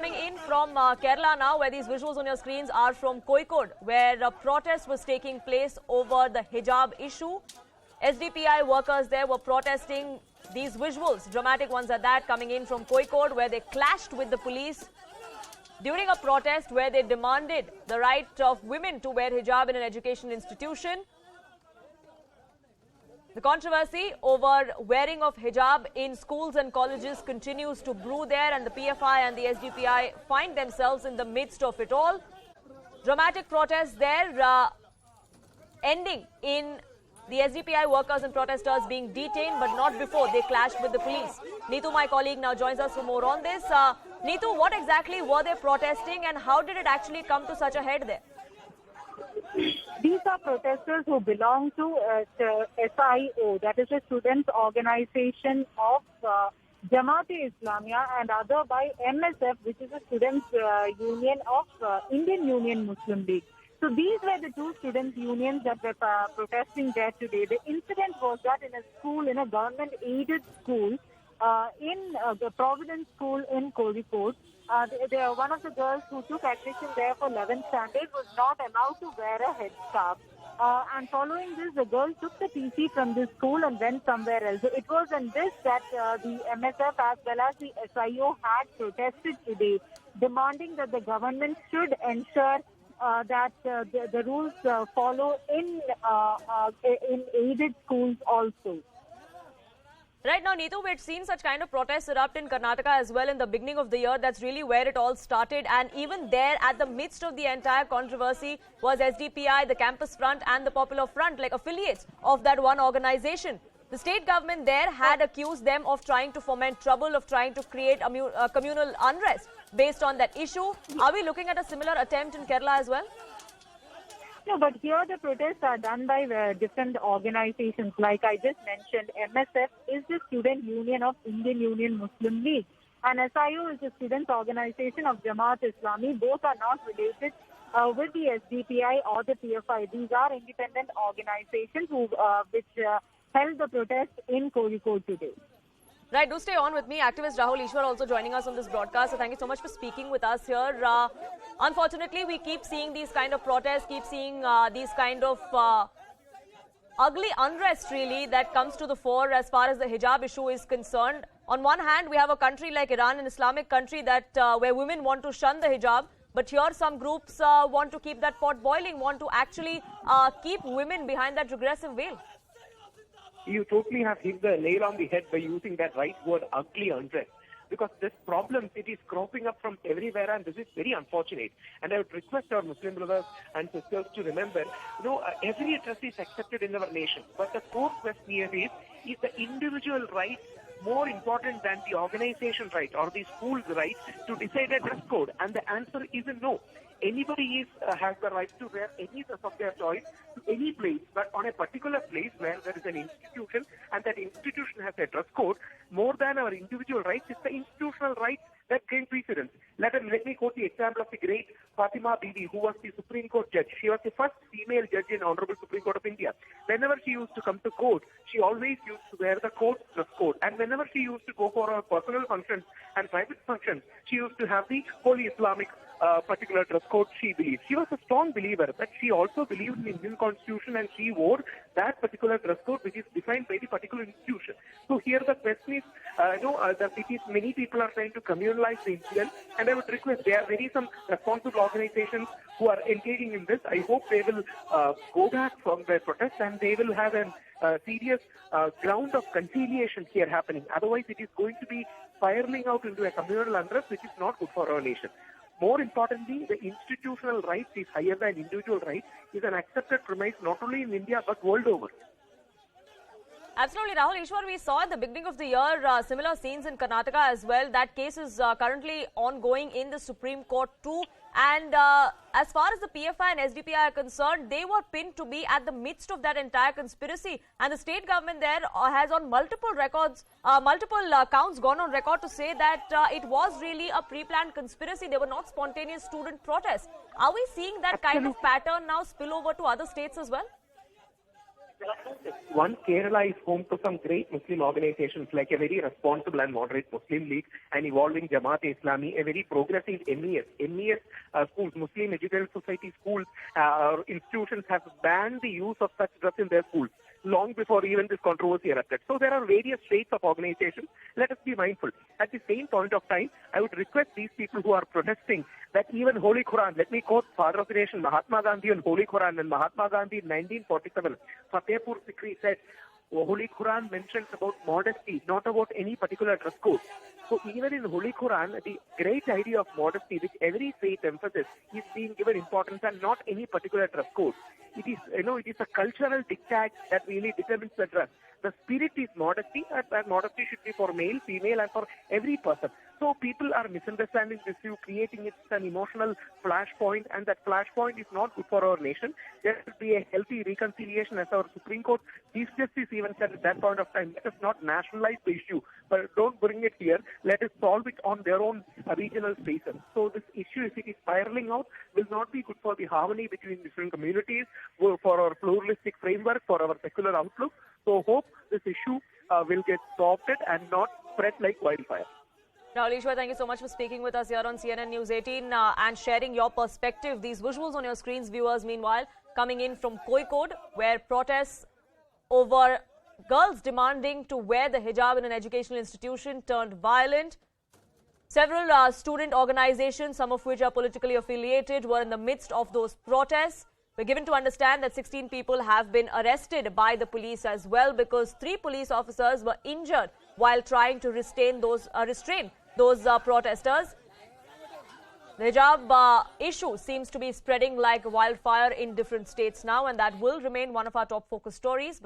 coming in from Kerala now, where these visuals on your screens are from Kozhikode, where a protest was taking place over the hijab issue. SDPI workers there were protesting. These visuals, dramatic ones at that, coming in from Kozhikode, where they clashed with the police during a protest where they demanded the right of women to wear hijab in an education institution. The controversy over wearing of hijab in schools and colleges continues to brew there, and the PFI and the SDPI find themselves in the midst of it all. Dramatic protests there, ending in the SDPI workers and protesters being detained, but not before they clashed with the police. Neetu, my colleague, now joins us for more on this. Neetu, what exactly were they protesting and how did it actually come to such a head there? These are protesters who belong to SIO, that is a students' organization of Jamaat-e-Islamiyah, and other by MSF, which is a students' union of Indian Union Muslim League. So these were the two students' unions that were protesting there today. The incident was that in a school, in a government-aided school, in the Providence School in Kozhikode, one of the girls who took admission there for 11th standard was not allowed to wear a headscarf. And following this, the girl took the TC from the school and went somewhere else. So it was in this that the MSF as well as the SIO had protested today, demanding that the government should ensure that the rules follow in aided schools also. Right now, Neetu, we've seen such kind of protests erupt in Karnataka as well in the beginning of the year. That's really where it all started. And even there, at the midst of the entire controversy, was SDPI, the Campus Front and the Popular Front, like affiliates of that one organization. The state government there had accused them of trying to foment trouble, of trying to create a communal unrest based on that issue. Are we looking at a similar attempt in Kerala as well? No, but here the protests are done by different organizations. Like I just mentioned, MSF is the student union of Indian Union Muslim League, and SIO is the students' organization of Jamaat Islami. Both are not related with the SDPI or the PFI. These are independent organizations which held the protest in Kozhikode today. Right, do stay on with me. Activist Rahul Ishwar also joining us on this broadcast. So thank you so much for speaking with us here. Unfortunately, we keep seeing these kind of protests, keep seeing these kind of ugly unrest really that comes to the fore as far as the hijab issue is concerned. On one hand, we have a country like Iran, an Islamic country that where women want to shun the hijab. But here some groups want to keep that pot boiling, want to actually keep women behind that regressive veil. You totally have hit the nail on the head by using that right word, ugly unrest. Because this problem, it is cropping up from everywhere, and this is very unfortunate. And I would request our Muslim brothers and sisters to remember, every address is accepted in our nation. But the core question here is the individual right more important than the organization right or the school's right to decide a dress code? And the answer is no. Anybody has the right to wear any dress of their choice to any place, but on a particular place where there is an institution and that institution has a dress code, more than our individual rights, it's the institutional rights that gain precedence. Let me quote the example of the great Fatima Bibi, who was the Supreme Court judge. She was the first female judge in Honorable Supreme Court of India. Whenever she used to come to court, she always used to wear the court dress code. And whenever she used to go for her personal functions and private functions, she used to have the Holy Islamic particular dress code she believed. She was a strong believer, but she also believed in the Indian Constitution, and she wore that particular dress code which is defined by the particular institution. So here the question is, that it is many people are trying to communalize the incident, and I would request there are some responsible organizations who are engaging in this. I hope they will go back from their protest and they will have a serious ground of conciliation here happening. Otherwise, it is going to be spiraling out into a communal unrest, which is not good for our nation. More importantly, the institutional rights is higher than individual rights is an accepted premise not only in India but world over. Absolutely, Rahul Ishwar, we saw at the beginning of the year similar scenes in Karnataka as well. That case is currently ongoing in the Supreme Court too. And as far as the PFI and SDPI are concerned, they were pinned to be at the midst of that entire conspiracy. And the state government there has on multiple records, counts gone on record to say that it was really a pre-planned conspiracy. They were not spontaneous student protests. Are we seeing that kind of pattern now spill over to other states as well? One, Kerala is home to some great Muslim organizations like a very responsible and moderate Muslim League, an evolving Jamaat-e-Islami, a very progressive MES. MES schools, Muslim Educational Society schools, institutions have banned the use of such dress in their schools long before even this controversy erupted. So there are various shades of organizations. Let us be mindful. At the same point of time, I would request these people who are protesting that even Holy Quran, let me quote Father of the Nation, Mahatma Gandhi and Holy Quran, and Mahatma Gandhi in 1947, Fatehpur Sikri said, Holy Quran mentions about modesty, not about any particular dress code. So even in Holy Quran, the great idea of modesty, which every faith emphasizes, is being given importance and not any particular dress code. It is, it is a cultural diktat that really determines the dress. The spirit is modesty, and modesty should be for male, female, and for every person. So people are misunderstanding this view, creating it an emotional flashpoint, and that flashpoint is not good for our nation. There should be a healthy reconciliation, as our Supreme Court Chief Justice even said at that point of time. Let us not nationalize the issue, but don't bring it here. Let us solve it on their own regional spaces. So this issue, if it is spiraling out, will not be good for the harmony between different communities, for our pluralistic framework, for our secular outlook. So hope this issue will get solved and not spread like wildfire. Rahul Ishwar, thank you so much for speaking with us here on CNN News 18 and sharing your perspective. These visuals on your screens, viewers, meanwhile, coming in from Kozhikode, where protests over girls demanding to wear the hijab in an educational institution turned violent. Several student organizations, some of which are politically affiliated, were in the midst of those protests. We're given to understand that 16 people have been arrested by the police as well, because 3 police officers were injured while trying to restrain those protesters. The hijab issue seems to be spreading like wildfire in different states now, and that will remain one of our top focus stories.